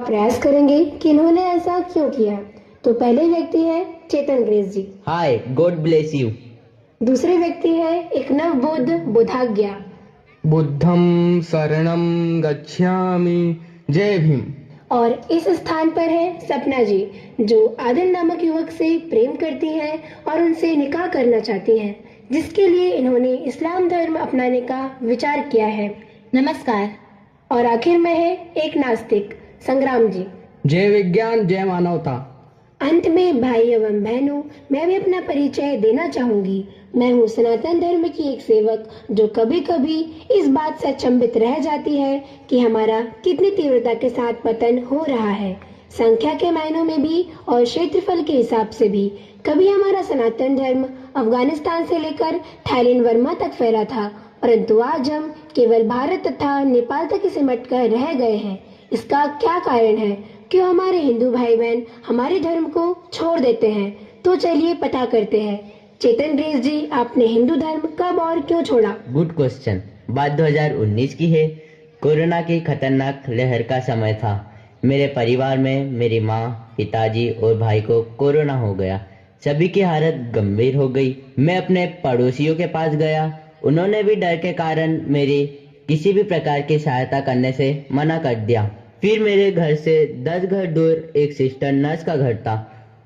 प्रयास करेंगे कि इन्होंने ऐसा क्यों किया। तो पहले व्यक्ति है Chetan Grace ji. Hi, God bless you. दूसरे व्यक्ति है एक नवबोध बुधाज्ञा। बुद्धं शरणं गच्छामि। जय भीम। और इस स्थान पर है सपना जी, जो आदिल नामक युवक से प्रेम करती हैं और उनसे निकाह करना चाहती हैं, जिसके लिए इन्होंने इस्लाम धर्म अपनाने का विचार किया है। नमस्कार। और आखिर में है एक नास्तिक संग्राम जी। जय विज्ञान, जय मानवता। अंत में भाई एवं बहनों, मैं भी अपना परिचय देना चाहूंगी। मैं हूँ सनातन धर्म की एक सेवक, जो कभी कभी इस बात से अचंभित रह जाती है कि हमारा कितनी तीव्रता के साथ पतन हो रहा है, संख्या के मायनों में भी और क्षेत्रफल के हिसाब से भी। कभी हमारा सनातन धर्म अफगानिस्तान से लेकर थाईलैंड वर्मा तक फैला था, परंतु आज हम केवल भारत तथा नेपाल तक ही सिमट कर रह गए हैं। इसका क्या कारण है? क्यों हमारे हिंदू भाई बहन हमारे धर्म को छोड़ देते हैं? तो चलिए पता करते हैं। चेतन ग्रेस जी, आपने हिंदू धर्म कब और क्यों छोड़ा? Good question. बात 2019 की है। कोरोना की खतरनाक लहर का समय था। मेरे परिवार में मेरी माँ, पिताजी और भाई को कोरोना हो गया। सभी की हालत गंभीर हो गई। मैं अपने पड़ोसियों के पास गया। उन्होंने भी डर के कारण मेरी किसी भी प्रकार की सहायता करने से मना कर दिया। फिर मेरे घर से 10 घर दूर एक सिस्टर नर्स का घर था।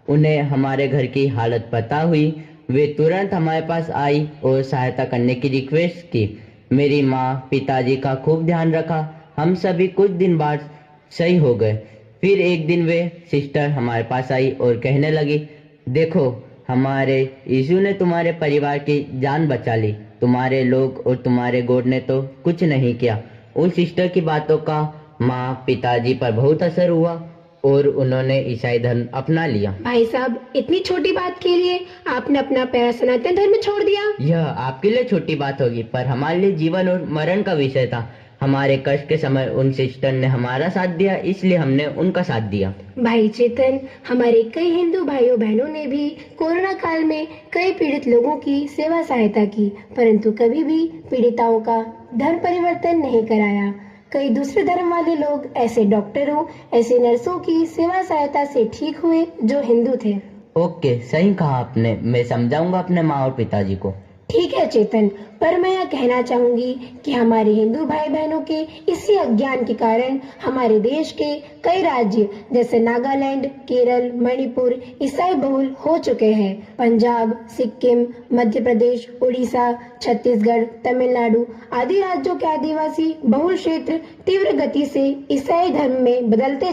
उन्हें हमारे घर की हालत पता हुई। वे तुरंत हमारे पास आई और सहायता करने की रिक्वेस्ट की। मेरी माँ, पिताजी का खूब ध्यान रखा। हम सभी कुछ दिन बाद सही हो गए। फिर एक दिन वे सिस्टर हमारे पास आई और कहने लगी, देखो, हमारे यीशु ने तुम्हारे परिवार की जान बचा ली। तुम्हारे लोग और तुम्हारे गॉड ने तो कुछ नहीं किया। उन सिस्टर की बातों का माँ, पिताजी पर बहुत असर हुआ और उन्होंने ईसाई धर्म अपना लिया। भाई साहब, इतनी छोटी बात के लिए आपने अपना प्यारा सनातन धर्म छोड़ दिया? यह आपके लिए छोटी बात होगी, पर हमारे लिए जीवन और मरण का विषय था। हमारे कष्ट के समय उन सिस्टर ने हमारा साथ दिया, इसलिए हमने उनका साथ दिया। भाई चेतन, हमारे कई हिंदू भाइयों बहनों ने भी कोरोना काल में कई पीड़ित लोगों की सेवा सहायता की, परंतु कभी भी पीड़िताओं का धर्म परिवर्तन नहीं कराया। कई दूसरे धर्म वाले लोग ऐसे डॉक्टरों, ऐसे नर्सों की सेवा सहायता से ठीक हुए जो हिंदू थे। ओके, सही कहा आपने। मैं समझाऊंगा अपने माँ और पिताजी को। ठीक है चेतन, पर मैं यह कहना चाहूंगी कि हमारे हिंदू भाई बहनों के इसी अज्ञान के कारण हमारे देश के कई राज्य जैसे नागालैंड, केरल, मणिपुर ईसाई बहुल हो चुके हैं। पंजाब, सिक्किम, मध्य प्रदेश, उड़ीसा, छत्तीसगढ़, तमिलनाडु आदि राज्यों के आदिवासी बहुल क्षेत्र तीव्र गति से ईसाई धर्म में बदलते